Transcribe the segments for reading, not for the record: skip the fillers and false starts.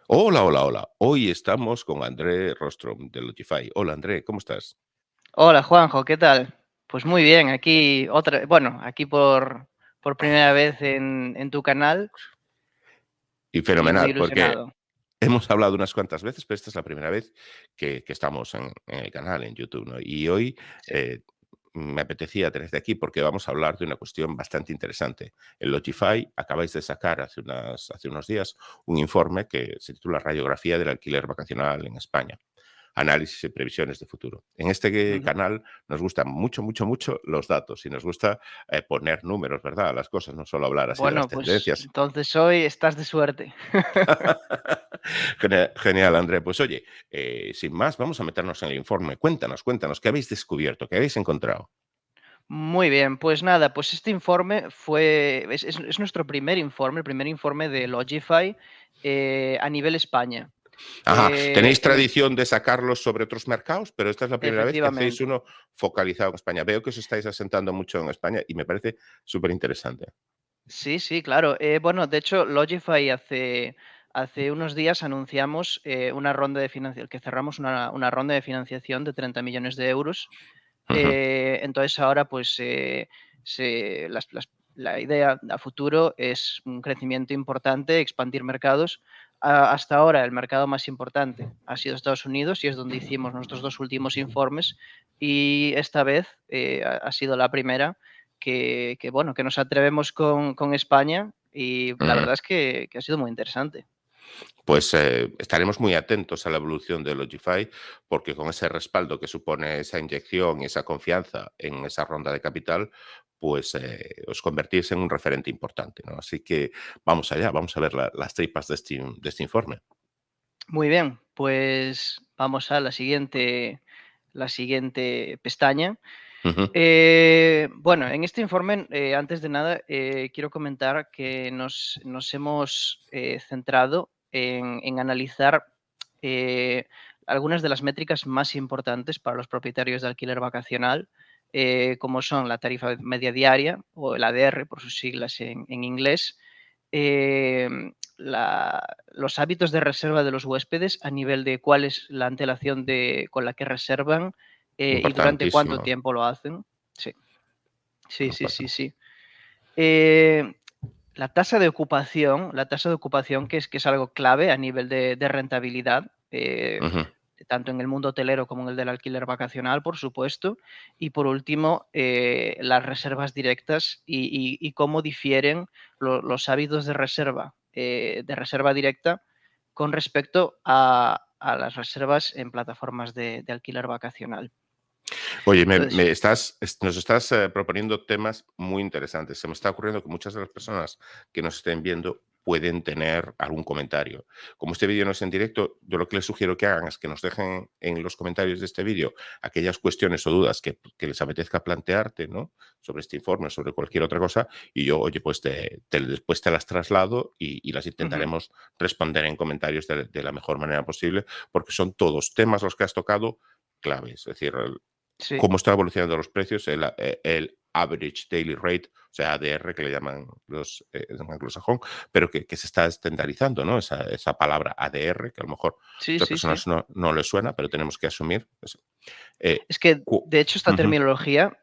Hola, hola, hola. Hoy estamos con André Rostrom de Logify. Hola, André, ¿cómo estás? Hola Juanjo, ¿qué tal? Pues muy bien, aquí por primera vez en tu canal Y y muy fenomenal, porque ilusionado. hemos hablado unas cuantas veces, pero esta es la primera vez que estamos en el canal, en YouTube, ¿no? Y hoy Sí. eh, me apetecía tenerte aquí porque vamos a hablar de una cuestión bastante interesante. En Logify acabáis de sacar hace unos días un informe que se titula Radiografía del alquiler vacacional en España. Análisis y previsiones de futuro. En este Ujú. canal nos gustan mucho, mucho, mucho los datos y nos gusta poner números, ¿verdad? A las cosas, no solo hablar así de las Bueno, pues tendencias. entonces hoy estás de suerte. Genial, André. Pues oye, sin más, vamos a meternos en el informe. Cuéntanos, ¿qué habéis descubierto? ¿Qué habéis encontrado? Muy bien, pues nada, pues este informe es nuestro primer informe, el primer informe de Logify a nivel España. Ajá, tenéis En es- tradición de sacarlos sobre otros mercados, pero esta es la primera vez que hacéis Efectivamente. uno focalizado en España. Veo que os estáis asentando mucho en España y me parece súper interesante. Sí, sí, claro. Bueno, de hecho, Logify hace unos días anunciamos una ronda de financiación, que cerramos una ronda de financiación de 30 millones de euros. Ujú, Entonces ahora, pues, la idea a futuro es un crecimiento importante, expandir mercados. Hasta ahora el mercado más importante ha sido Estados Unidos y es donde hicimos nuestros dos últimos informes y esta vez ha sido la primera bueno, que nos atrevemos con España y la ujú. verdad es que ha sido muy interesante. Pues estaremos muy atentos a la evolución de Logify, porque con ese respaldo que supone esa inyección y esa confianza en esa ronda de capital, pues os convertís en un referente importante, ¿no? Así que vamos allá, vamos a ver las tripas de este informe. Muy bien, pues vamos a la siguiente pestaña. Ujú, Bueno, en este informe, antes de nada, quiero comentar que nos hemos centrado en analizar eh, algunas de las métricas más importantes para los propietarios de alquiler vacacional, como son la tarifa media diaria o el ADR por sus siglas en inglés, eh, los hábitos de reserva de los huéspedes a nivel de cuál es la antelación con la que reservan y durante cuánto importantísimo. tiempo lo hacen. Sí, sí, sí, sí, Importante. sí. La tasa de ocupación que es algo clave a nivel de rentabilidad, Ujú. tanto en el mundo hotelero como en el del alquiler vacacional, por supuesto. Y por último, las reservas directas y cómo difieren los hábitos de reserva directa con respecto a las reservas en plataformas de alquiler vacacional. Oye, Entonces, nos estás proponiendo temas muy interesantes. Se me está ocurriendo que muchas de las personas que nos estén viendo pueden tener algún comentario. Como este vídeo no es en directo, yo lo que les sugiero que hagan es que nos dejen en los comentarios de este vídeo aquellas cuestiones o dudas que les apetezca plantearte, ¿no? Sobre este informe, sobre cualquier otra cosa, y yo, oye, pues después te las traslado y las ujú, intentaremos responder en comentarios de la mejor manera posible, porque son todos temas los que has tocado claves. Es decir, sí. cómo están evolucionando los precios, el average daily rate, o sea, ADR, que le llaman los anglosajón, pero que se está estandarizando, ¿no? Esa palabra ADR, que a lo mejor a Sí, otras sí, sí. personas no les suena, pero tenemos que asumir eso. Eh, Es que, cu- de hecho, esta Ujú, terminología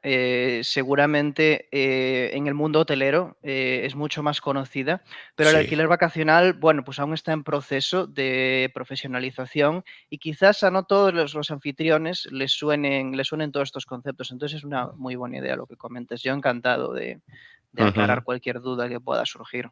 seguramente en el mundo hotelero es mucho más conocida, pero el sí. alquiler vacacional, bueno, pues aún está en proceso de profesionalización y quizás a no todos los anfitriones les suenen todos estos conceptos. Entonces es una muy buena idea lo que comentas. Yo encantado de aclarar Ujú. cualquier duda que pueda surgir.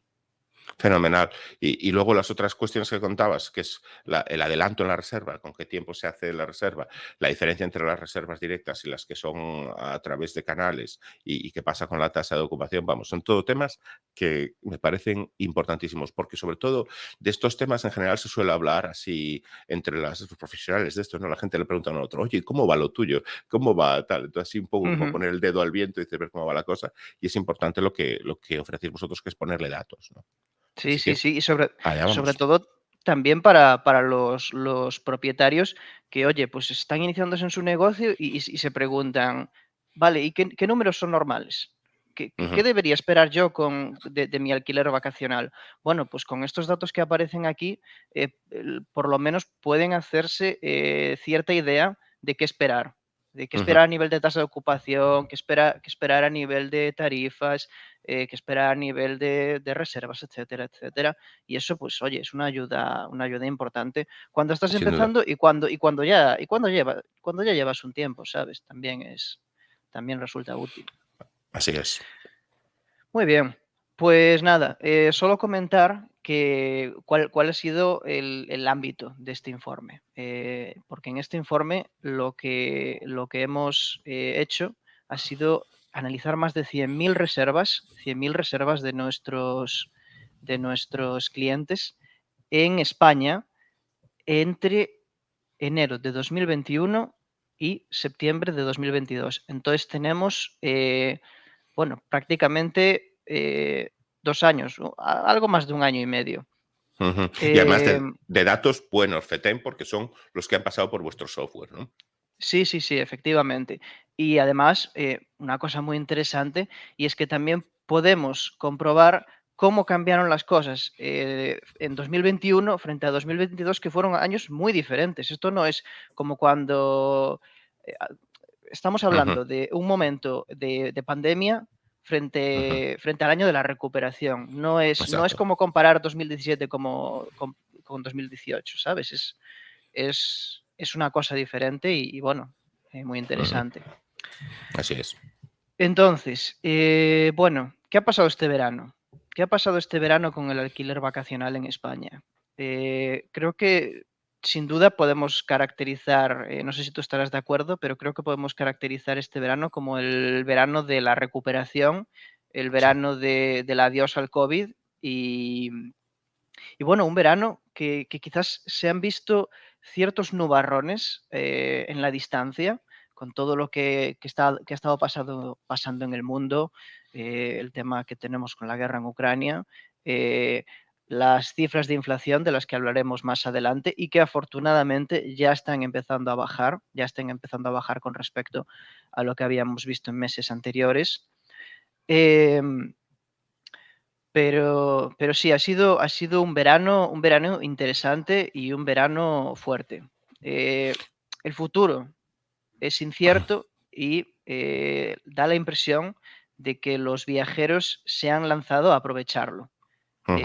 Fenomenal. Y luego las otras cuestiones que contabas, que es el adelanto en la reserva, con qué tiempo se hace la reserva, la diferencia entre las reservas directas y las que son a través de canales y qué pasa con la tasa de ocupación, vamos, son todo temas que me parecen importantísimos, porque sobre todo de estos temas en general se suele hablar así entre los profesionales de esto, ¿no? La gente le pregunta a otro, oye, ¿cómo va lo tuyo? ¿Cómo va tal? Entonces, así un poco como Ujú. poner el dedo al viento y ver cómo va la cosa, y es importante lo que ofrecéis vosotros, que es ponerle datos, ¿no? Sí, Así sí, que sí. Y allá sobre vamos. todo también para los propietarios que, oye, pues están iniciándose en su negocio y se preguntan, vale, ¿y qué números son normales? ¿Qué debería esperar yo de mi alquiler vacacional? Bueno, pues con estos datos que aparecen aquí, por lo menos pueden hacerse cierta idea de qué esperar. De qué esperar a nivel de tasa de ocupación, qué esperar a nivel de tarifas, qué esperar a nivel de reservas, etcétera, etcétera. Y eso, pues, oye, es una ayuda importante cuando estás Sin duda. empezando cuando ya llevas un tiempo, ¿sabes? También resulta útil. Así es. Muy bien, pues nada, solo comentar cuál ha sido el ámbito de este informe, porque en este informe lo que hemos hecho ha sido analizar más de 100.000 reservas de nuestros clientes en España entre enero de 2021 y septiembre de 2022. Entonces tenemos bueno, prácticamente 2 años, algo más de 1 año y medio. Y además Eh, de datos buenos, FETEM, porque son los que han pasado por vuestro software, ¿no? sí, sí, sí, efectivamente. Y además, una cosa muy interesante, y es que también podemos comprobar cómo cambiaron las cosas en 2021 frente a 2022, que fueron años muy diferentes. Esto no es como cuando eh, estamos Ujú, hablando de un momento de pandemia ujú. frente al año de la recuperación. No es Exacto. como comparar 2017 con 2018, ¿sabes? Es una cosa diferente y bueno, muy Ujú. interesante. Así es. Entonces, bueno, ¿qué ha pasado este verano? ¿Qué ha pasado este verano con el alquiler vacacional en España? Creo que sin duda podemos caracterizar, no sé si tú estarás de acuerdo, pero creo que podemos caracterizar este verano como el verano de la recuperación, el Sí. verano del adiós al COVID y, y bueno, un verano que quizás se han visto ciertos nubarrones en la distancia con todo lo que ha estado pasando en el mundo, el tema que tenemos con la guerra en Ucrania, las cifras de inflación de las que hablaremos más adelante y que afortunadamente ya están empezando a bajar con respecto a lo que habíamos visto en meses anteriores. Em, pero sí, ha sido un verano interesante y un verano fuerte. El futuro es incierto y da la impresión de que los viajeros se han lanzado a aprovecharlo. Ujú.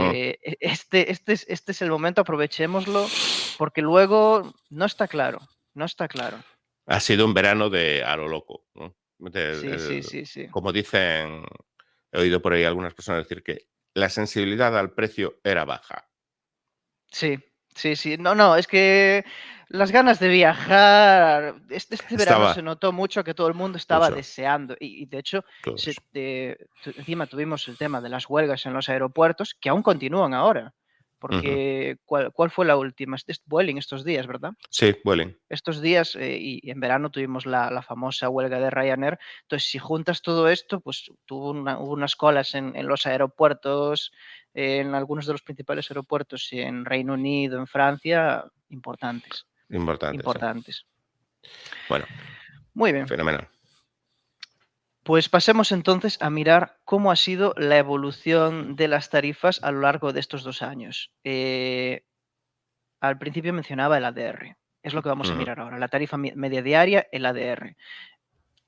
Este es el momento, aprovechémoslo, porque luego no está claro, no está claro. Ha sido un verano de a lo loco, ¿no? Sí, sí, sí, sí. Como dicen, he oído por ahí algunas personas decir que la sensibilidad al precio era baja. Sí, sí, sí. No, no, es que las ganas de viajar, este verano se Estaba notó mucho que todo el mundo estaba mucho, deseando y de hecho, todos. encima tuvimos el tema de las huelgas en los aeropuertos que aún continúan ahora, Ujú. porque ¿cuál fue la última? Vueling estos días, ¿verdad? Sí, Vueling. Estos días y en verano tuvimos la famosa huelga de Ryanair. Entonces, si juntas todo esto, pues hubo unas colas en los aeropuertos, en algunos de los principales aeropuertos en Reino Unido, en Francia, importantes, Importante, sí. importantes. Bueno, Muy bien, fenomenal. pues pasemos entonces a mirar cómo ha sido la evolución de las tarifas a lo largo de estos 2 años. Al principio mencionaba el ADR, es lo que vamos a Ujú. mirar ahora, la tarifa media diaria, el ADR.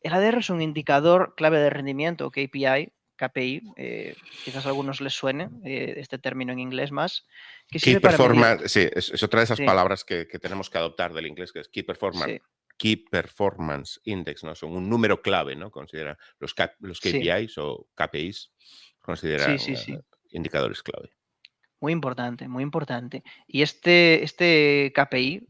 El ADR es un indicador clave de rendimiento o KPI, quizás a algunos les suene este término en inglés más, que Key sirve para medir. performance, sí, es otra de esas Sí, palabras que tenemos que adoptar del inglés, que es sí, Key Performance Index, ¿no? Son un número clave, ¿no? Considera los sí, KPIs o KPIs, sí, consideran sí, sí. indicadores clave. Muy importante, muy importante. Y este KPI,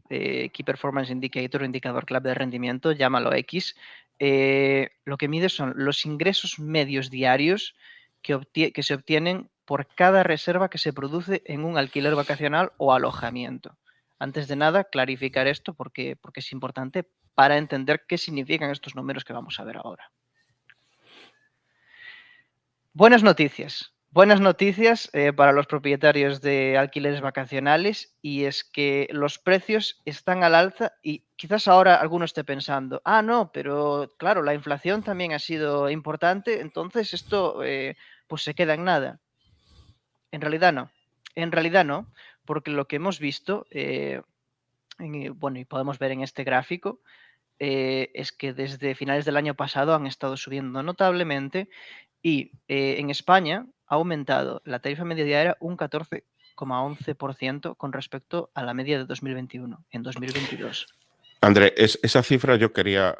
Key Performance Indicator, indicador clave de rendimiento, llámalo X, lo que mide son los ingresos medios diarios que se obtienen por cada reserva que se produce en un alquiler vacacional o alojamiento. Antes de nada, clarificar esto porque es importante para entender qué significan estos números que vamos a ver ahora. Buenas noticias. Buenas noticias para los propietarios de alquileres vacacionales y es que los precios están al alza y quizás ahora alguno esté pensando, ah, no, pero claro, la inflación también ha sido importante, entonces esto pues se queda en nada. En realidad no, en realidad no, porque lo que hemos visto, bueno, y podemos ver en este gráfico, es que desde finales del año pasado han estado subiendo notablemente y en España ha aumentado la tarifa media diaria un 14,11% con respecto a la media de 2021, en 2022. André, esa cifra yo quería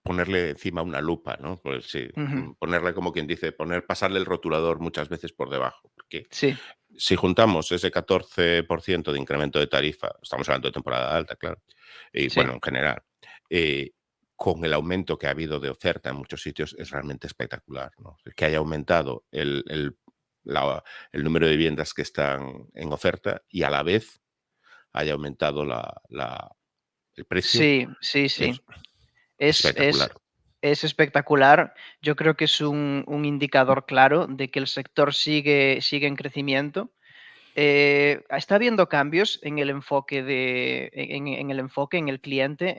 ponerle encima una lupa, ¿no? Pues sí, Ujú. ponerle como quien dice, pasarle el rotulador muchas veces por debajo, porque Sí, si juntamos ese 14% de incremento de tarifa, estamos hablando de temporada alta, claro, y sí, bueno, en general, eh, con el aumento que ha habido de oferta en muchos sitios, es realmente espectacular, ¿no? Que haya aumentado el número de viviendas que están en oferta y a la vez haya aumentado el precio, sí, sí, sí. es Es, espectacular. es, es espectacular. Yo creo que es un indicador claro de que el sector sigue en crecimiento. Está habiendo cambios en el enfoque en el enfoque, en el cliente,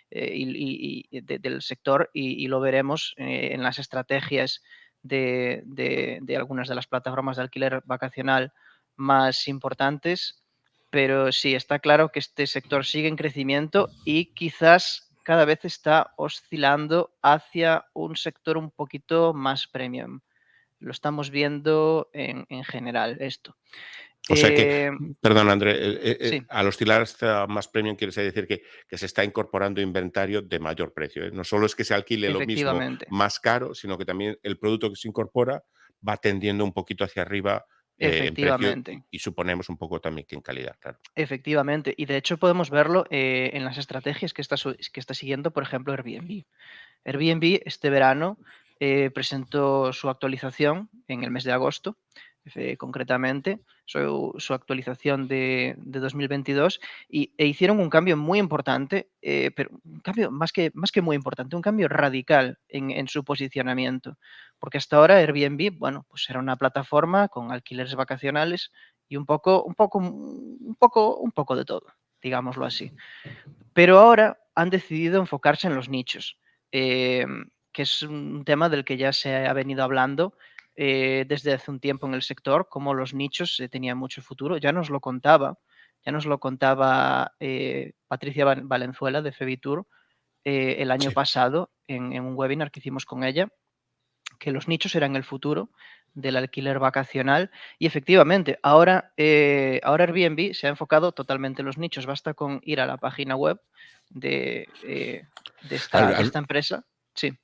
del sector y lo veremos en las estrategias de algunas de las plataformas de alquiler vacacional más importantes. Pero sí, está claro que este sector sigue en crecimiento y quizás cada vez está oscilando hacia un sector un poquito más premium. Lo estamos viendo en general esto. O sea que, Eh, perdón, André, sí, al oscilar hasta más premium quiere decir que se está incorporando inventario de mayor precio, ¿eh? No solo es que se alquile lo mismo efectivamente, más caro, sino que también el producto que se incorpora va tendiendo un poquito hacia arriba, en precio efectivamente, y suponemos un poco también que en calidad, claro. efectivamente. Y de hecho podemos verlo en las estrategias que está siguiendo, por ejemplo, Airbnb. Airbnb este verano presentó su actualización en el mes de agosto, concretamente, su actualización de 2022, e hicieron un cambio muy importante, pero un cambio más que muy importante, un cambio radical en su posicionamiento. Porque hasta ahora Airbnb, bueno, pues era una plataforma con alquileres vacacionales y un poco de todo, digámoslo así. Pero ahora han decidido enfocarse en los nichos, que es un tema del que ya se ha venido hablando desde hace un tiempo en el sector, cómo los nichos tenían mucho futuro. Ya nos lo contaba Patricia Valenzuela de Febitur el año Sí. pasado en un webinar que hicimos con ella, que los nichos eran el futuro del alquiler vacacional y efectivamente ahora Airbnb se ha enfocado totalmente en los nichos. Basta con ir a la página web de, eh, Al de al esta empresa. Sí,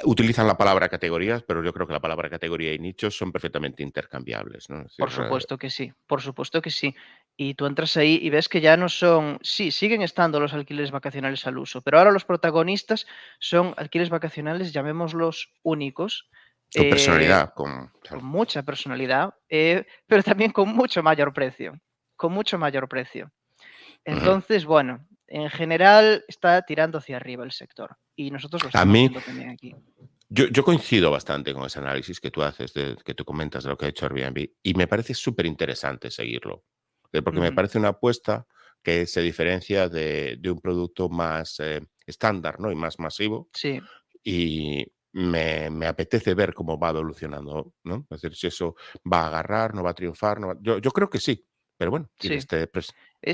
utilizan la palabra categorías, pero yo creo que la palabra categoría y nichos son perfectamente intercambiables, ¿no? Es decir, por supuesto que sí, por supuesto que sí. Y tú entras ahí y ves que ya no son, sí, siguen estando los alquileres vacacionales al uso, pero ahora los protagonistas son alquileres vacacionales, llamémoslos únicos, con eh, personalidad, con con claro. mucha personalidad, pero también con mucho mayor precio, con mucho mayor precio. Ujú. Entonces, bueno, en general está tirando hacia arriba el sector y nosotros lo A estamos mí viendo también aquí. yo coincido bastante con ese análisis que tú haces, que tú comentas de lo que ha hecho Airbnb, y me parece súper interesante seguirlo, porque me Ujú. parece una apuesta que se diferencia de un producto más, estándar, ¿no? Y más masivo, Sí, y me apetece ver cómo va evolucionando, ¿no? Es decir, si eso va a agarrar, no va a triunfar, no va yo creo que sí, pero bueno, y sí. Es,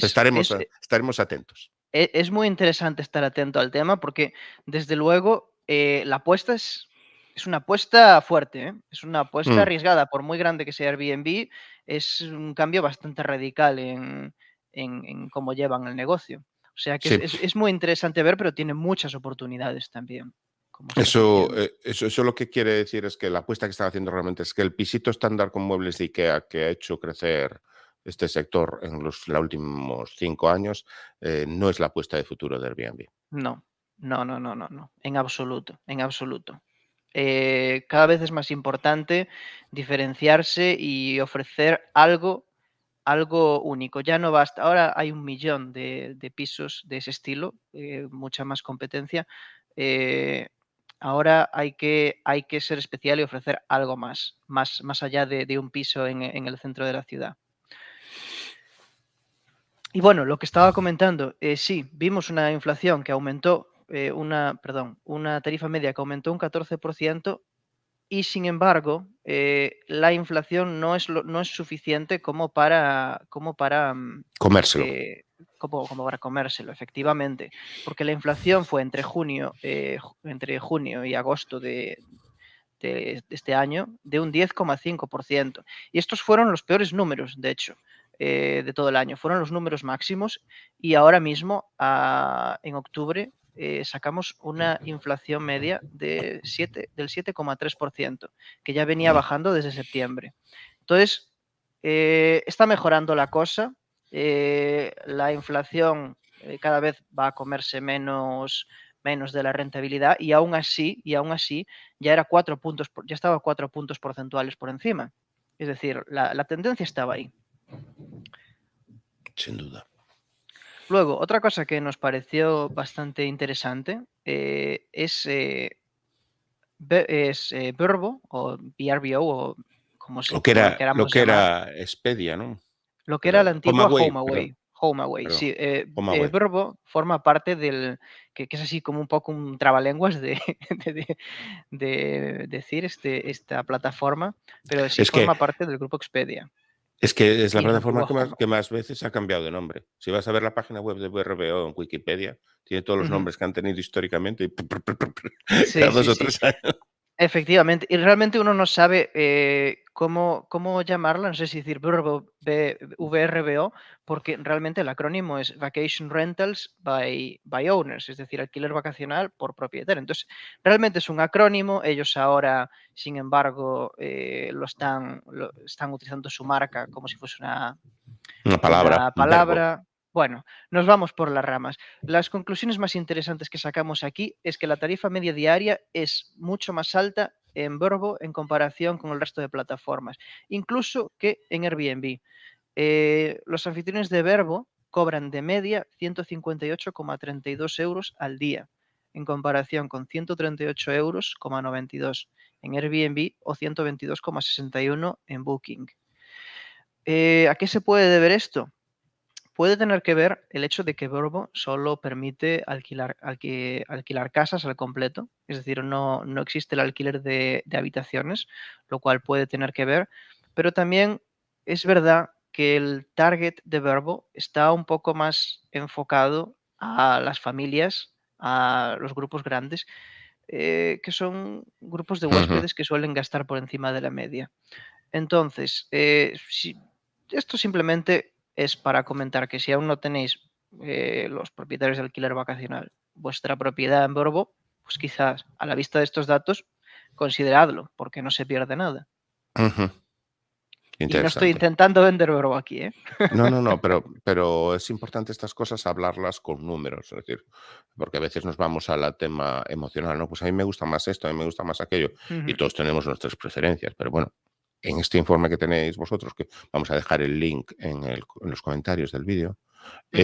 prestaremos es, a estaremos atentos. es muy interesante estar atento al tema porque, desde luego, la apuesta es una apuesta fuerte, ¿eh? Es una apuesta Mm, arriesgada, por muy grande que sea Airbnb, es un cambio bastante radical en cómo llevan el negocio. O sea que sí. es muy interesante ver, pero tiene muchas oportunidades también, como estás diciendo. Eso lo que quiere decir es que la apuesta que están haciendo realmente es que el pisito estándar con muebles de IKEA que ha hecho crecer este sector en los últimos 5 años, no es la apuesta de futuro de Airbnb. No, no, no, no, no, no, en absoluto, en absoluto. Cada vez es más importante diferenciarse y ofrecer algo único. Ya no basta. Ahora hay un millón de pisos de ese estilo, mucha más competencia. Eh, Ahora hay que ser especial y ofrecer algo más allá de un piso en el centro de la ciudad. Y bueno, lo que estaba comentando, sí, vimos una inflación que aumentó, una tarifa media que aumentó un 14%, y sin embargo, la inflación no es suficiente como para Comérselo. como para comérselo, efectivamente, porque la inflación fue entre junio y agosto de este año de un 10,5%. Y estos fueron los peores números, de hecho, de todo el año. Fueron los números máximos, y ahora mismo, en octubre, sacamos una inflación media del 7,3%, que ya venía bajando desde septiembre. Entonces, está mejorando la cosa. La inflación cada vez va a comerse menos de la rentabilidad, y aún así ya era 4 puntos, ya estaba 4 puntos porcentuales por encima. Es decir, la tendencia estaba ahí. Sin duda. Luego, otra cosa que nos pareció bastante interesante es Vrbo, o VRBO, o como lo Lo queramos que llamar, era Expedia, ¿no? lo que era la Pero antigua HomeAway, perdón, HomeAway. HomeAway, perdón, sí. HomeAway. Vrbo forma parte del, que es así como un poco un trabalenguas de decir esta plataforma, pero sí Es que forma parte del grupo Expedia Es que es la y la plataforma antigua que HomeAway. más veces ha cambiado de nombre. Si vas a ver la página web de VRBO en Wikipedia, tiene todos los Ujú. nombres que han tenido históricamente y Sí, cada 2 sí, o sí. 3 años. Efectivamente, y realmente uno no sabe cómo llamarla, no sé si decir VRBO, porque realmente el acrónimo es Vacation Rentals by Owners, es decir, alquiler vacacional por propietario. Entonces, realmente es un acrónimo. Ellos ahora, sin embargo, están utilizando su marca como si fuese Una palabra, una un verbo. palabra. Bueno, nos vamos por las ramas. Las conclusiones más interesantes que sacamos aquí es que la tarifa media diaria es mucho más alta en Vrbo en comparación con el resto de plataformas, incluso que en Airbnb. Los anfitriones de Vrbo cobran de media 158,32 euros al día, en comparación con 138,92 euros en Airbnb o 122,61 en Booking. ¿A qué se puede deber esto? Puede tener que ver el hecho de que Vrbo solo permite alquilar casas al completo, es decir, no existe el alquiler de habitaciones, lo cual puede tener que ver, pero también es verdad que el target de Vrbo está un poco más enfocado a las familias, a los grupos grandes, que son grupos de Ujú, huéspedes que suelen gastar por encima de la media. Entonces, esto simplemente es para comentar que si aún no tenéis, los propietarios de alquiler vacacional, vuestra propiedad en Vrbo, pues quizás a la vista de estos datos consideradlo, porque no se pierde nada. ujú. Y no estoy Interesante. intentando vender Vrbo aquí, ¿eh? No, no, no, pero es importante estas cosas hablarlas con números, es decir, porque a veces nos vamos al tema emocional, ¿no? Pues a mí me gusta más esto, a mí me gusta más aquello, y Ujú, todos tenemos nuestras preferencias, pero bueno, en este informe que tenéis vosotros, que vamos a dejar el link en los comentarios del vídeo, ujú,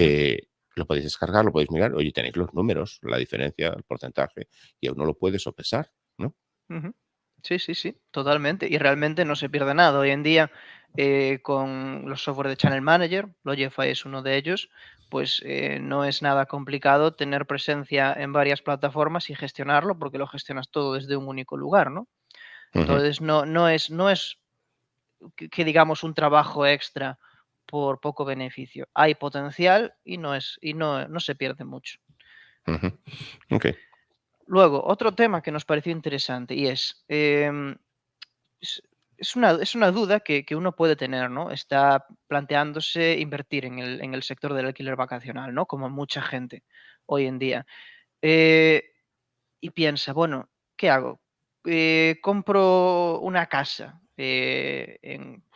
lo podéis descargar, lo podéis mirar, oye, tenéis los números, la diferencia, el porcentaje, y uno lo puede sopesar, ¿no? ujú. Sí, sí, sí, totalmente. Y realmente no se pierde nada. Hoy en día, con los software de Channel Manager, Logify es uno de ellos, pues no es nada complicado tener presencia en varias plataformas y gestionarlo, porque lo gestionas todo desde un único lugar, ¿no? Ujú, Entonces, no es que digamos un trabajo extra por poco beneficio. Hay potencial y no se pierde mucho. ujú. Ok. Luego, otro tema que nos pareció interesante, y es, es una duda que uno puede tener, ¿no? Está planteándose invertir en el sector del alquiler vacacional, ¿no? Como mucha gente hoy en día. Eh, y piensa, bueno, ¿qué hago? Compro una casa pues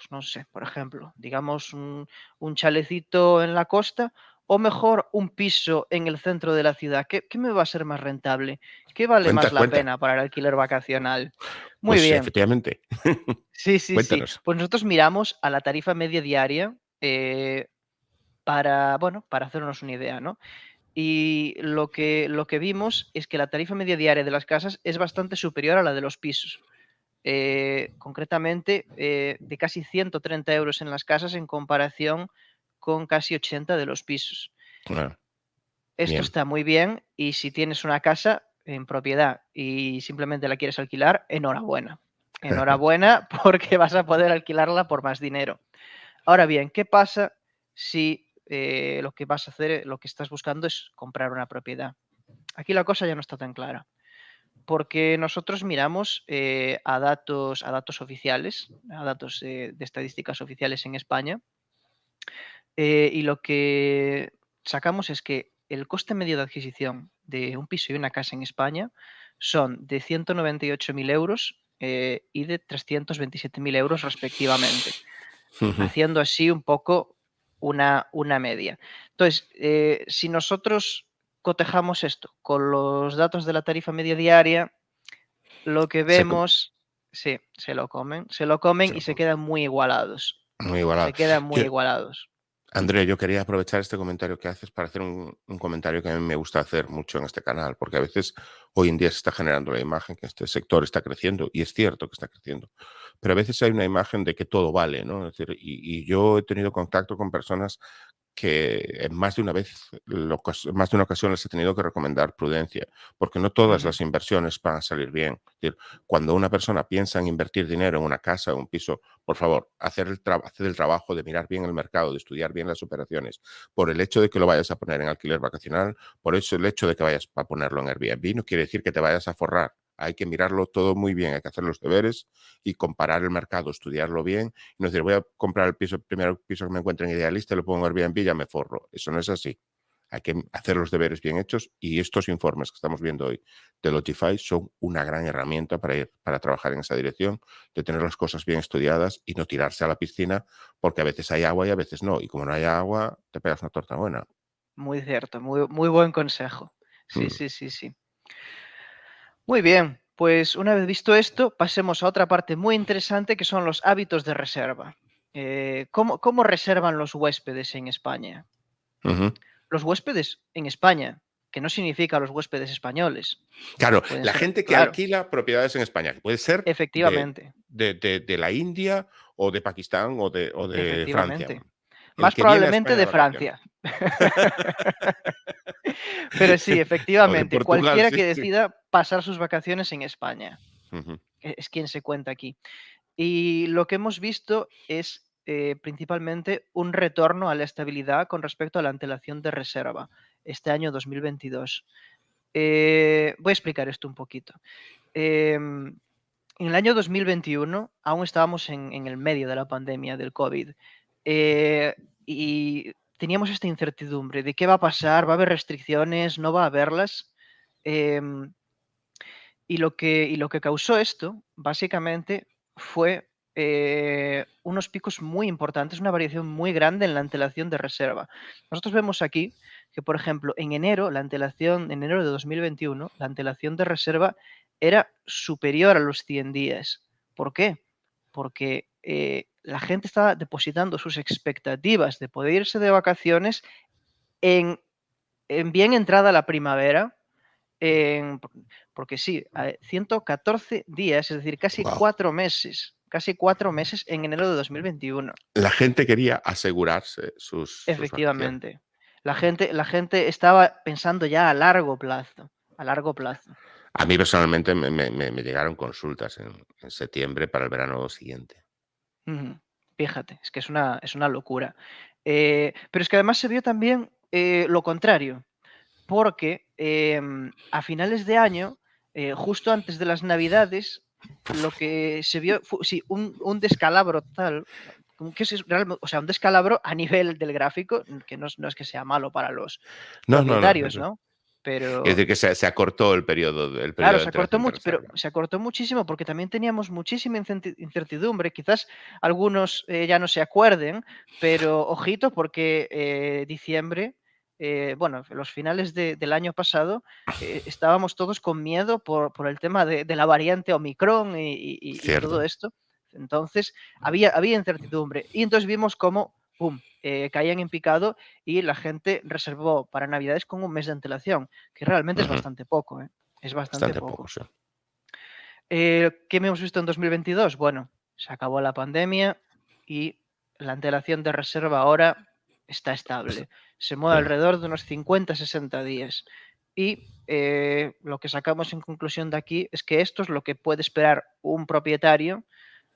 no sé, por ejemplo, digamos un chalecito en la costa, o mejor un piso en el centro de la ciudad. ¿Qué me va a ser más rentable? ¿Qué vale Cuenta, más la cuenta. pena para el alquiler vacacional? Muy Pues bien. efectivamente. Sí, sí, sí. Cuéntanos. Pues nosotros miramos a la tarifa media diaria, para, bueno, para hacernos una idea, ¿no? y lo que vimos es que la tarifa media diaria de las casas es bastante superior a la de los pisos. Concretamente, de casi 130 euros en las casas en comparación con casi 80 de los pisos. Ah, Esto bien. está muy bien y si tienes una casa en propiedad y simplemente la quieres alquilar, enhorabuena. Enhorabuena porque vas a poder alquilarla por más dinero. Ahora bien, ¿qué pasa si lo que vas a hacer, lo que estás buscando es comprar una propiedad? Aquí la cosa ya no está tan clara, porque nosotros miramos a datos oficiales, a datos de estadísticas oficiales en España, y lo que sacamos es que el coste medio de adquisición de un piso y una casa en España son de 198.000 euros y de 327.000 euros respectivamente, haciendo así un poco una media. Entonces, si nosotros cotejamos esto con los datos de la tarifa media diaria, lo que Se com- vemos, sí, se lo comen se y se com- quedan muy igualados. Muy igualado. Se quedan muy Yo, igualados. André, yo quería aprovechar este comentario que haces para hacer un comentario que a mí me gusta hacer mucho en este canal, porque a veces hoy en día se está generando la imagen que este sector está creciendo, y es cierto que está creciendo, pero a veces hay una imagen de que todo vale, ¿no? Es decir, y yo he tenido contacto con personas que en más de una vez, más de una ocasión les he tenido que recomendar prudencia, porque no todas Ujú. las inversiones van a salir bien. Es decir, cuando una persona piensa en invertir dinero en una casa o un piso, por favor, hacer el trabajo de mirar bien el mercado, de estudiar bien las operaciones. Por el hecho de que lo vayas a poner en alquiler vacacional, por eso el hecho de que vayas a ponerlo en Airbnb no quiere decir que te vayas a forrar. Hay que mirarlo todo muy bien, hay que hacer los deberes y comparar el mercado, estudiarlo bien y no decir, voy a comprar el primer piso que me encuentre en Idealista, lo pongo en Airbnb y ya me forro. Eso no es así. Hay que hacer los deberes bien hechos y estos informes que estamos viendo hoy de Logify son una gran herramienta para trabajar en esa dirección, de tener las cosas bien estudiadas y no tirarse a la piscina porque a veces hay agua y a veces no. Y como no hay agua, te pegas una torta buena. Muy cierto, muy, muy buen consejo. Sí, Mm. sí, sí, sí. Muy bien, pues una vez visto esto, pasemos a otra parte muy interesante que son los hábitos de reserva. ¿Cómo reservan los huéspedes en España? Ujú. Los huéspedes en España, que no significa los huéspedes españoles. Claro, Pueden la ser, gente que claro, alquila propiedades en España, que puede ser efectivamente, de la India o de Pakistán o de Francia. efectivamente. El Más que viene a probablemente España de de vacaciones. Francia. Pero sí, O de efectivamente, Portugal, cualquiera sí, que sí. decida pasar sus vacaciones en España Ujú, es quien se cuenta aquí. Y lo que hemos visto es principalmente un retorno a la estabilidad con respecto a la antelación de reserva este año 2022. Voy a explicar esto un poquito. En el año 2021 aún estábamos en el medio de la pandemia del COVID y teníamos esta incertidumbre de qué va a pasar, va a haber restricciones, no va a haberlas. Em, y lo que causó esto, básicamente, fue unos picos muy importantes, una variación muy grande en la antelación de reserva. Nosotros vemos aquí que, por ejemplo, en enero de 2021, la antelación de reserva era superior a los 100 días. ¿Por qué? Porque la gente estaba depositando sus expectativas de poder irse de vacaciones en, en bien entrada la primavera, en porque sí, 114 días, es decir, guau. casi 4 meses en enero de 2021. La gente quería asegurarse sus vacaciones. Efectivamente. La gente estaba pensando ya a largo plazo, a largo plazo. A mí personalmente me llegaron consultas en septiembre para el verano siguiente. Ujú. Fíjate, es que es una locura. Pero es que además se vio también, lo contrario, porque, a finales de año, justo antes de las Navidades, lo que se vio sí, un descalabro tal, como que es realme o sea, un descalabro a nivel del gráfico, que no es que sea malo para los No, no, no. propietarios, ¿no? Es Pero decir, que se acortó el claro, periodo de antelación de reserva. se acortó muchísimo porque también teníamos muchísima incertidumbre. Quizás algunos ya no se acuerden, pero ojito porque diciembre, bueno, los finales del año pasado, estábamos todos con miedo por el tema de la variante Omicron y todo Cierto. esto. Entonces, había incertidumbre. Y entonces vimos cómo ¡pum!, caían en picado y la gente reservó para Navidades con un mes de antelación, que realmente es Ujú. bastante poco, ¿eh? Es bastante Bastante poco, poco. sí. ¿Qué hemos visto en 2022? Bueno, se acabó la pandemia y la antelación de reserva ahora está Bast- estable. Se mueve sí. alrededor de unos 50-60 días. Y lo que sacamos en conclusión de aquí es que esto es lo que puede esperar un propietario.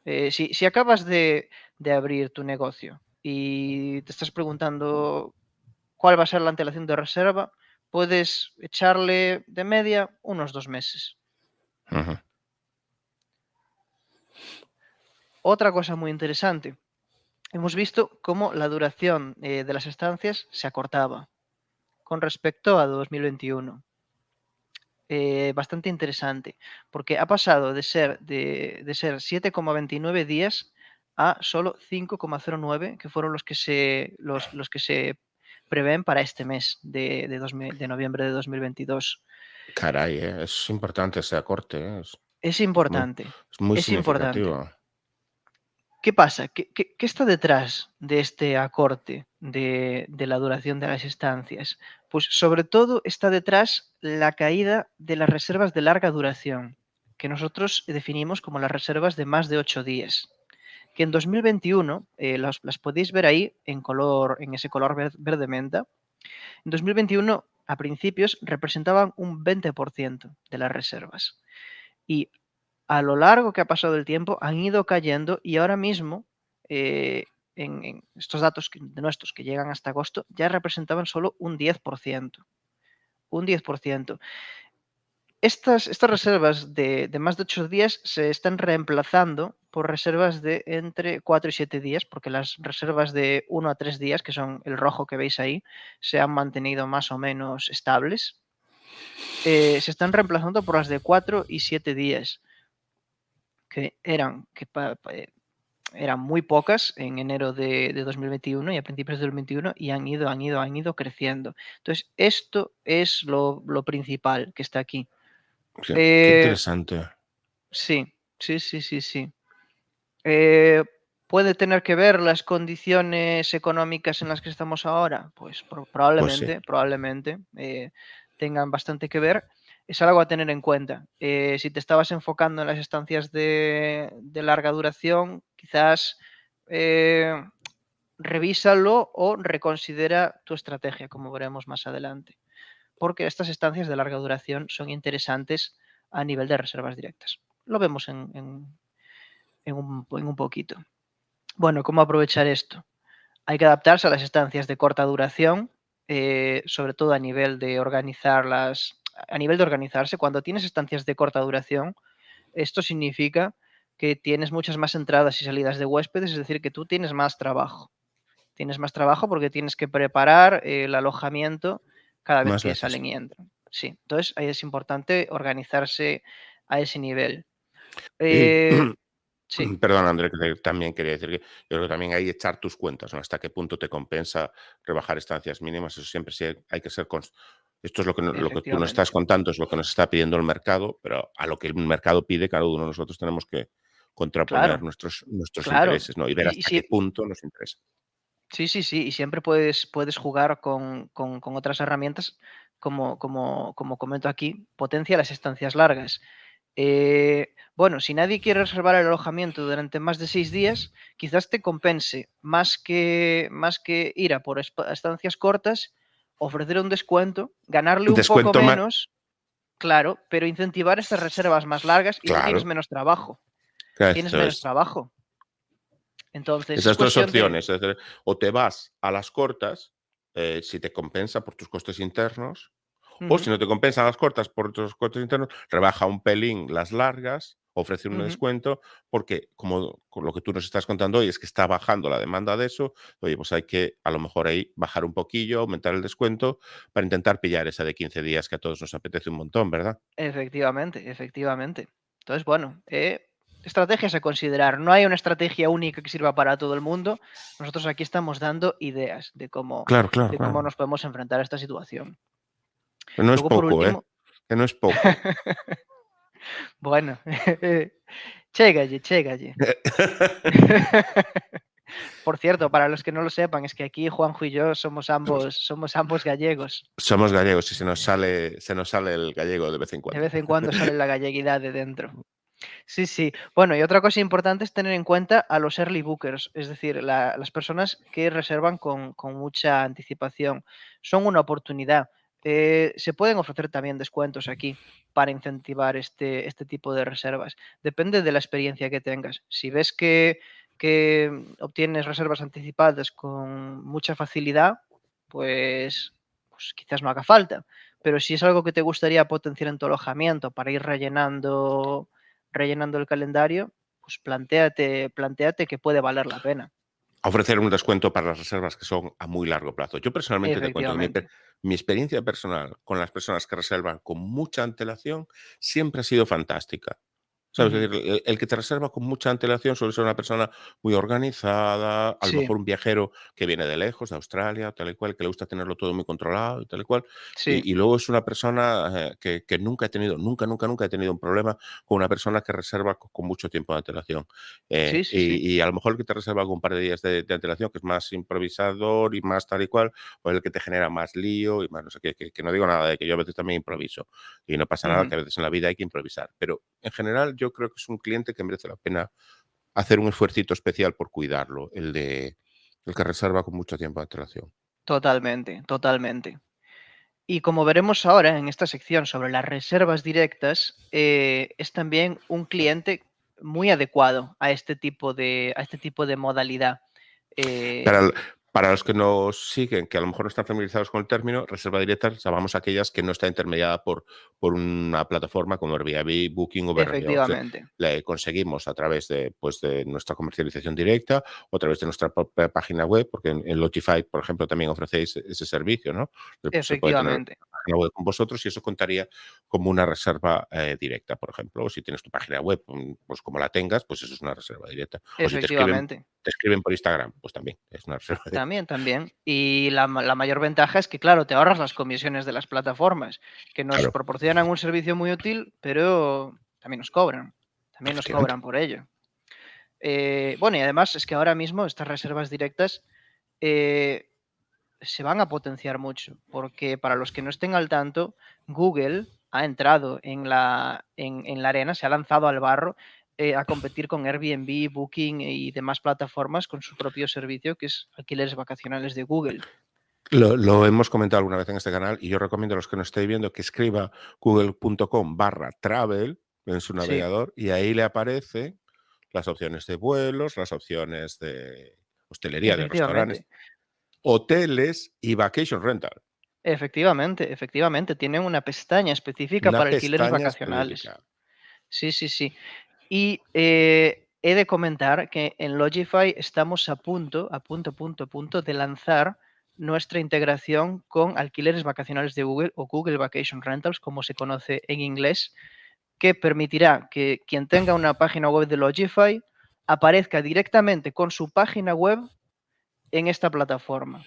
Si acabas de abrir tu negocio y te estás preguntando cuál va a ser la antelación de reserva, puedes echarle de media unos 2 meses. Ujú. Otra cosa muy interesante, hemos visto cómo la duración de las estancias se acortaba con respecto a 2021. Bastante interesante, porque ha pasado de ser 7,29 días a solo 5,09, que fueron los que se prevén para este mes de noviembre de 2022. Caray, es importante ese acorte, Es es muy, importante, es muy es importante. significativo. ¿Qué pasa? ¿Qué está detrás de este acorte de la duración de las estancias? Pues sobre todo está detrás la caída de las reservas de larga duración, que nosotros definimos como las reservas de más de 8 días, que en 2021, las podéis ver ahí en ese color verde menta. En 2021, a principios, representaban un 20% de las reservas. Y a lo largo que ha pasado el tiempo han ido cayendo y ahora mismo en estos datos de nuestros que llegan hasta agosto ya representaban solo un 10%. Un 10%. Estas reservas de más de 8 días se están reemplazando por reservas de entre 4 y 7 días, porque las reservas de 1 a 3 días, que son el rojo que veis ahí, se han mantenido más o menos estables. Se están reemplazando por las de 4 y 7 días, que eran muy pocas en enero de 2021 y a principios del 2021 y han ido creciendo. Entonces, esto es lo principal que está aquí. Qué Eh, interesante. sí, sí, sí, sí, sí. Eh, ¿Puede tener que ver las condiciones económicas en las que estamos ahora? Pues Pues sí. probablemente tengan bastante que ver. Es algo a tener en cuenta. Si te estabas enfocando en las estancias de larga duración, quizás eh, revísalo o reconsidera tu estrategia, como veremos más adelante. Porque estas estancias de larga duración son interesantes a nivel de reservas directas. Lo vemos en un poquito. Bueno, ¿cómo aprovechar esto? Hay que adaptarse a las estancias de corta duración, sobre todo a nivel de organizarse. Cuando tienes estancias de corta duración, esto significa que tienes muchas más entradas y salidas de huéspedes, es decir, que tú tienes más trabajo. Tienes más trabajo porque tienes que preparar el alojamiento cada vez Más que veces. salen y entran. Sí, entonces ahí es importante organizarse a ese nivel. Y, Eh, sí, perdón, André, que también quería decir que yo creo que también hay que echar tus cuentas, ¿no? Hasta qué punto te compensa rebajar estancias mínimas. Eso siempre sí hay que ser esto es lo que, lo que tú nos estás efectivamente. contando, es lo que nos está pidiendo el mercado, pero a lo que el mercado pide, cada uno de nosotros tenemos que contraponer Claro, nuestros claro. intereses, ¿no? Y ver Y hasta qué sí, punto nos interesa. sí, sí, sí, y siempre puedes jugar con otras herramientas, como comento aquí, potencia las estancias largas. Bueno, si nadie quiere reservar el alojamiento durante más de 6 días, quizás te compense más que ir a por estancias cortas, ofrecer un descuento, ganarle un poco Descuento más, menos, claro, pero incentivar estas reservas más largas y tú tienes claro, menos trabajo. que Tienes esto menos es. trabajo. Entonces, es Esas dos cuestión de. opciones, es decir, o te vas a las cortas, si te compensa por tus costes internos, o Ujú, si no te compensan las cortas por tus costes internos, rebaja un pelín las largas, ofrece un ujú. descuento, porque como con lo que tú nos estás contando hoy es que está bajando la demanda de eso, oye, pues hay que a lo mejor ahí bajar un poquillo, aumentar el descuento para intentar pillar esa de 15 días que a todos nos apetece un montón, ¿verdad? Efectivamente, efectivamente. Entonces, bueno, estrategias a considerar. No hay una estrategia única que sirva para todo el mundo. Nosotros aquí estamos dando ideas de cómo, Claro, claro, de cómo claro. nos podemos enfrentar a esta situación. Que no es Luego, por poco, ¿eh? último, Que no es poco. bueno, chégalle, chégalle. Por cierto, para los que no lo sepan, es que aquí Juanjo y yo somos ambos gallegos. Somos gallegos y se nos sale el gallego de vez en De cuando. vez en cuando sale la galleguidad de dentro. Sí, sí. Bueno, y otra cosa importante es tener en cuenta a los early bookers, es decir, las personas que reservan con mucha anticipación. Son una oportunidad. Se pueden ofrecer también descuentos aquí para incentivar este tipo de reservas. Depende de la experiencia que tengas. Si ves que obtienes reservas anticipadas con mucha facilidad, pues quizás no haga falta. Pero si es algo que te gustaría potenciar en tu alojamiento para ir rellenando el calendario, pues plantéate que puede valer la pena. Ofrecer un descuento para las reservas que son a muy largo plazo. Yo personalmente te cuento que Efectivamente. mi experiencia personal con las personas que reservan con mucha antelación siempre ha sido fantástica. ¿Sabes? Ujú. Es decir, el que te reserva con mucha antelación suele ser una persona muy organizada, a lo Sí, mejor un viajero que viene de lejos, de Australia, tal y cual, que le gusta tenerlo todo muy controlado y tal y cual. sí, Y luego es una persona que nunca he tenido, nunca he tenido un problema con una persona que reserva con mucho tiempo de antelación. sí, sí, sí. Y a lo mejor el que te reserva con un par de días de antelación, que es más improvisador y más tal y cual, o el que te genera más lío y más no sé qué, que no digo nada de que yo a veces también improviso. Y no pasa nada, Ujú. que a veces en la vida hay que improvisar. Pero en general yo creo que es un cliente que merece la pena hacer un esfuercito especial por cuidarlo, el que reserva con mucho tiempo de antelación. Totalmente, totalmente. Y como veremos ahora en esta sección sobre las reservas directas, es también un cliente muy adecuado a este tipo de modalidad. Para, Eh, el- para los que nos siguen, que a lo mejor no están familiarizados con el término, reserva directa, llamamos a aquellas que no está intermediada por una plataforma como Airbnb, Booking o VRBO. O sea, efectivamente, le conseguimos a través de, pues, de nuestra comercialización directa o a través de nuestra propia página web, porque en Lotify, por ejemplo, también ofrecéis ese servicio, ¿no? Se puede tener una efectivamente, página web con vosotros y eso contaría como una reserva directa, por ejemplo. O si tienes tu página web, pues como la tengas, pues eso es una reserva directa. O si efectivamente. te escriben por Instagram, pues también es una reserva directa. También, también. Y la mayor ventaja es que, claro, te ahorras las comisiones de las plataformas, que nos Claro, proporcionan un servicio muy útil, pero también nos cobran. También nos efectivamente. cobran por ello. Bueno, y además es que ahora mismo estas reservas directas eh, se van a potenciar mucho, porque para los que no estén al tanto, Google ha entrado en la arena, se ha lanzado al barro a competir con Airbnb, Booking y demás plataformas con su propio servicio, que es alquileres vacacionales de Google. Lo hemos comentado alguna vez en este canal y yo recomiendo a los que nos estéis viendo que escriba google.com/travel en su Sí, navegador y ahí le aparece las opciones de vuelos, las opciones de hostelería, de restaurantes, efectivamente. hoteles y vacation rental. Efectivamente, efectivamente. Tienen una pestaña específica Una para alquileres pestaña vacacionales. específica. Sí, sí, sí. Y he de comentar que en Logify estamos a punto de lanzar nuestra integración con alquileres vacacionales de Google o Google Vacation Rentals, como se conoce en inglés, que permitirá que quien tenga una página web de Logify aparezca directamente con su página web en esta plataforma,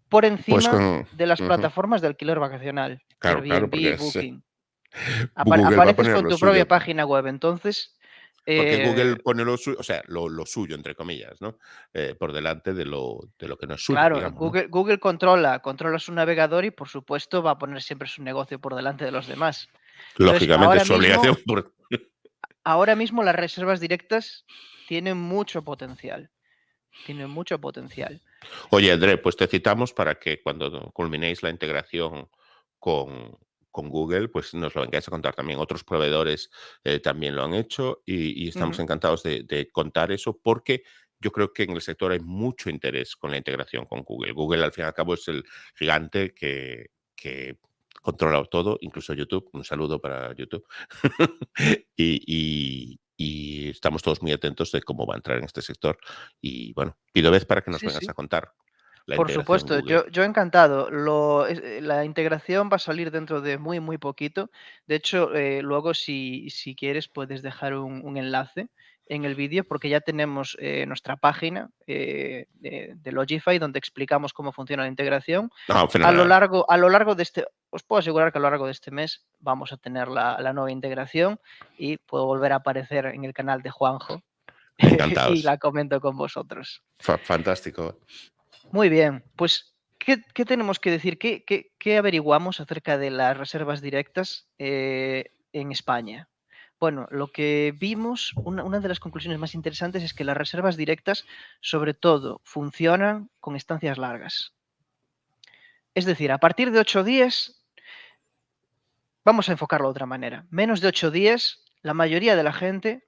por Pues encima con... de las Ujú. plataformas de alquiler vacacional, Claro, claro, porque Airbnb, es, Booking. Google va a Apareces poner con lo tu propia suyo. página web, entonces Porque eh, Google pone lo suyo, o sea, lo suyo, entre comillas, ¿no? Por delante de lo que no es suyo, claro, digamos, ¿no? Google controla su navegador y, por supuesto, va a poner siempre su negocio por delante de los demás. Entonces, Lógicamente, es su obligación. ahora mismo las reservas directas tienen mucho potencial, tienen mucho potencial. Oye, André, pues te citamos para que cuando culminéis la integración con, con Google, pues nos lo vengáis a contar también. Otros proveedores también lo han hecho y estamos Ujú. encantados de contar eso porque yo creo que en el sector hay mucho interés con la integración con Google. Google, al fin y al cabo, es el gigante que controla todo, incluso YouTube. Un saludo para YouTube. Y estamos todos muy atentos de cómo va a entrar en este sector. Y bueno, pido vez para que nos Sí, vengas sí. a contar la Por integración supuesto, Google. yo encantado. La integración va a salir dentro de muy, muy poquito. De hecho, luego si quieres puedes dejar un enlace en el vídeo porque ya tenemos nuestra página de Logify donde explicamos cómo funciona la integración. Ah, fenomenal. A lo largo de os puedo asegurar que a lo largo de este mes vamos a tener la nueva integración y puedo volver a aparecer en el canal de Juanjo. y Encantados. la comento con vosotros. Fantástico. Muy bien, pues, ¿qué tenemos que decir? ¿Qué averiguamos acerca de las reservas directas en España? Bueno, lo que vimos, una de las conclusiones más interesantes es que las reservas directas, sobre todo, funcionan con estancias largas. Es decir, a partir de 8 días, vamos a enfocarlo de otra manera. Menos de 8 días, la mayoría de la gente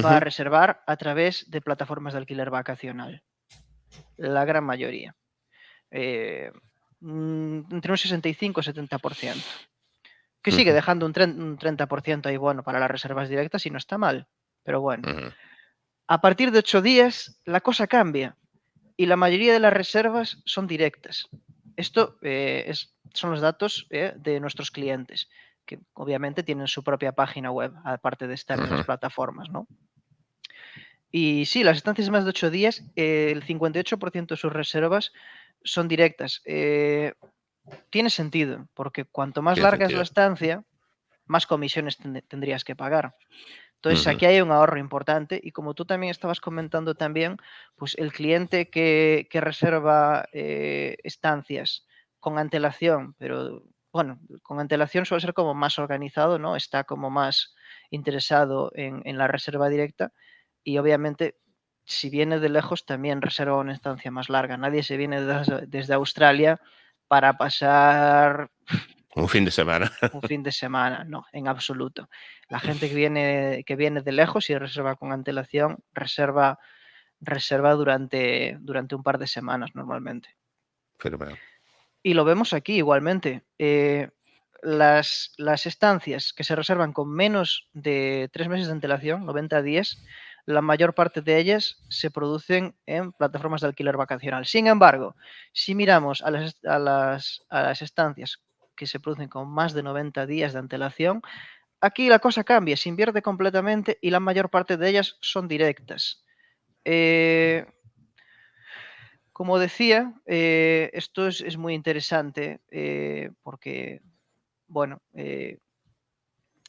va a Ujú, reservar a través de plataformas de alquiler vacacional. La gran mayoría. Eh, entre un 65 y 70%. Que sigue ujú, dejando un 30% ahí bueno para las reservas directas y no está mal. Pero bueno, ujú, a partir de 8 días la cosa cambia y la mayoría de las reservas son directas. Esto son los datos de nuestros clientes, que obviamente tienen su propia página web, aparte de estar en las ujú. plataformas, ¿no? Y sí, las estancias más de 8 días, el 58% de sus reservas son directas. Tiene sentido, porque cuanto más Tiene larga es la sentido. estancia, más comisiones tendrías que pagar. Entonces, Ujú, aquí hay un ahorro importante y como tú también estabas comentando también, pues el cliente que reserva estancias con antelación, pero bueno, con antelación suele ser como más organizado, ¿no? Está como más interesado en la reserva directa y obviamente si viene de lejos también reserva una estancia más larga. Nadie se viene desde Australia para pasar un fin de semana. un fin de semana, no, en absoluto. La gente que viene de lejos y reserva con antelación, reserva durante un par de semanas normalmente. Fenomenal. Y lo vemos aquí igualmente. Las estancias que se reservan con menos de 3 meses de antelación, 90 días, la mayor parte de ellas se producen en plataformas de alquiler vacacional. Sin embargo, si miramos a las estancias que se producen con más de 90 días de antelación, aquí la cosa cambia, se invierte completamente y la mayor parte de ellas son directas. Eh, Como decía, esto es muy interesante porque, bueno,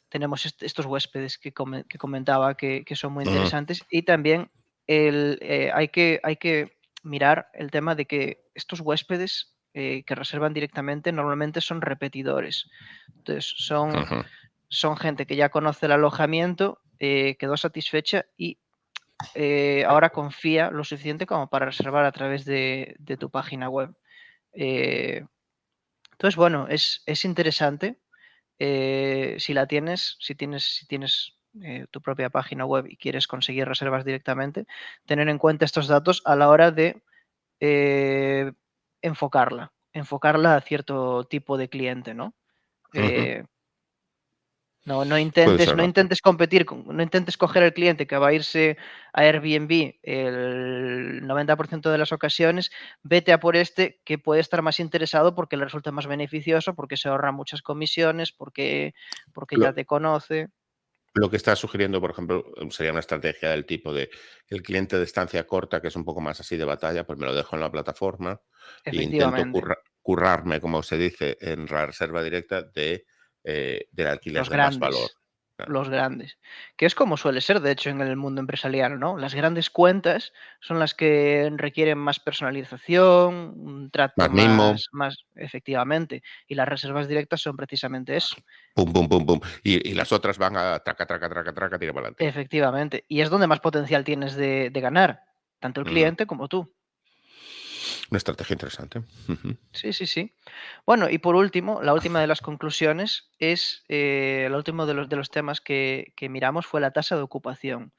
tenemos estos huéspedes que comentaba que son muy Ujú, interesantes y también hay que mirar el tema de que estos huéspedes que reservan directamente normalmente son repetidores. Entonces, ujú. son gente que ya conoce el alojamiento, quedó satisfecha y ahora confía lo suficiente como para reservar a través de tu página web. Eh, entonces, bueno, es interesante. Si tienes tu propia página web y quieres conseguir reservas directamente, tener en cuenta estos datos a la hora de eh, enfocarla a cierto tipo de cliente, ¿no? Ujú. Eh, no, no Puede intentes, ser no una opción. intentes competir, no intentes coger al cliente que va a irse a Airbnb el 90% de las ocasiones, vete a por este que puede estar más interesado porque le resulta más beneficioso, porque se ahorra muchas comisiones, porque ya Lo, te conoce. lo que estás sugiriendo, por ejemplo, sería una estrategia del tipo de el cliente de estancia corta, que es un poco más así de batalla, pues me lo dejo en la plataforma e intento Efectivamente, currarme, como se dice, en la reserva directa del alquiler los de más valor. grandes. Claro. Los grandes, que es como suele ser, de hecho, en el mundo empresarial, ¿no? Las grandes cuentas son las que requieren más personalización, un trato Más mimo, más efectivamente, y las reservas directas son precisamente eso. pum, pum, pum, pum. Y las otras van a traca, traca, traca, traca, tira para adelante. Efectivamente, y es donde más potencial tienes de ganar, tanto el cliente como tú. Una estrategia interesante. Ujú, Sí, sí, sí. Bueno, y por último, la última de las conclusiones es, el último de los temas que miramos fue la tasa de ocupación.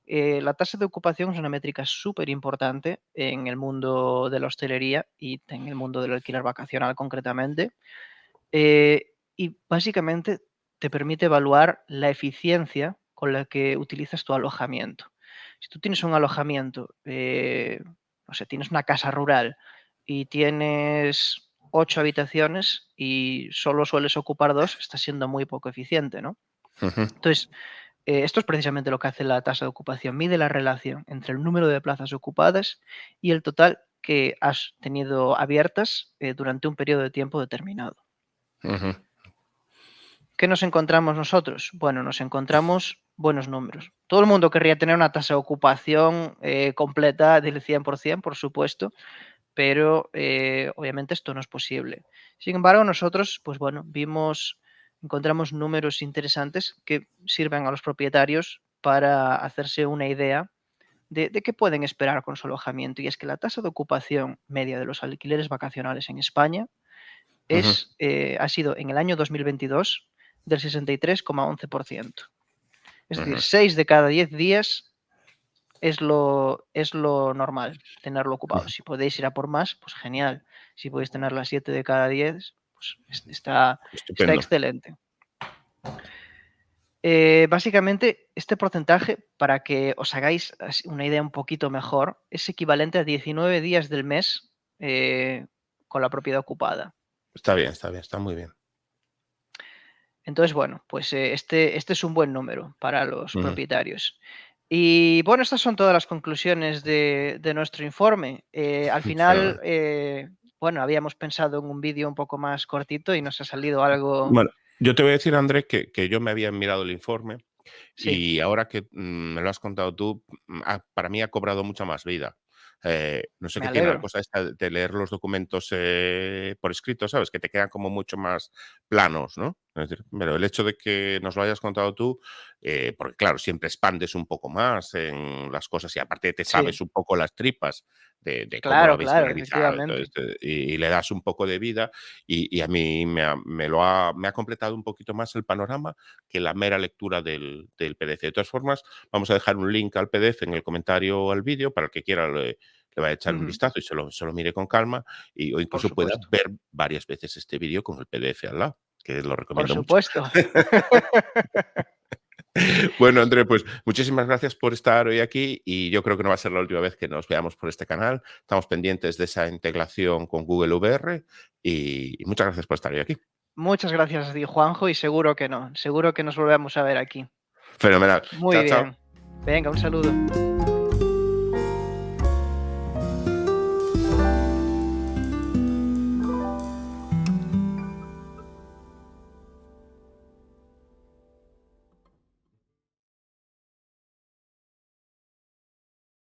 La tasa de ocupación es una métrica súper importante en el mundo de la hostelería y en el mundo del alquiler vacacional concretamente. Y básicamente te permite evaluar la eficiencia con la que utilizas tu alojamiento. Si tú tienes un alojamiento, no sé, tienes una casa rural y tienes 8 habitaciones y solo sueles ocupar 2, estás siendo muy poco eficiente, ¿no? ujú, Entonces, esto es precisamente lo que hace la tasa de ocupación. Mide la relación entre el número de plazas ocupadas y el total que has tenido abiertas durante un periodo de tiempo determinado. ujú. ¿Qué nos encontramos nosotros? Bueno, nos encontramos buenos números. Todo el mundo querría tener una tasa de ocupación completa del 100%, por supuesto, pero obviamente esto no es posible. Sin embargo, nosotros, pues bueno, encontramos números interesantes que sirven a los propietarios para hacerse una idea de qué pueden esperar con su alojamiento. Y es que la tasa de ocupación media de los alquileres vacacionales en España Ujú, ha sido en el año 2022 del 63,11%. Es decir, ujú, 6 de cada 10 días es lo normal, tenerlo ocupado. ujú. Si podéis ir a por más, pues genial. Si podéis tener las 7 de cada 10, pues está Estupendo. excelente. Básicamente, este porcentaje, para que os hagáis una idea un poquito mejor, es equivalente a 19 días del mes con la propiedad ocupada. Está bien, está muy bien. Entonces, bueno, pues este es un buen número para los Ujú, propietarios. Y bueno, estas son todas las conclusiones de nuestro informe. Al final, fenomenal. bueno, habíamos pensado en un vídeo un poco más cortito y nos ha salido algo. Bueno, yo te voy a decir, André, que yo me había mirado el informe Sí, y ahora que me lo has contado tú, para mí ha cobrado mucha más vida. No sé me qué tiene la alegro, cosa esta de leer los documentos por escrito, ¿sabes? Que te quedan como mucho más planos, ¿no? Es decir, pero el hecho de que nos lo hayas contado tú, porque claro, siempre expandes un poco más en las cosas y aparte te sí, sabes un poco las tripas de cómo lo claro, habéis claro, analizado y todo efectivamente. esto, y le das un poco de vida y a mí me ha completado un poquito más el panorama que la mera lectura del PDF. De todas formas, vamos a dejar un link al PDF en el comentario al vídeo para el que quiera le vaya a echar un Ujú, vistazo y se lo mire con calma o por incluso pueda supuesto, ver varias veces este vídeo con el PDF al lado, que lo por recomiendo mucho. supuesto. Bueno, André, pues muchísimas gracias por estar hoy aquí y yo creo que no va a ser la última vez que nos veamos por este canal. Estamos pendientes de esa integración con Google VR y muchas gracias por estar hoy aquí. Muchas gracias a ti, Juanjo, y seguro que no, seguro que nos volvemos a ver aquí. Fenomenal. Muy Chao, chao. bien. Venga, un saludo.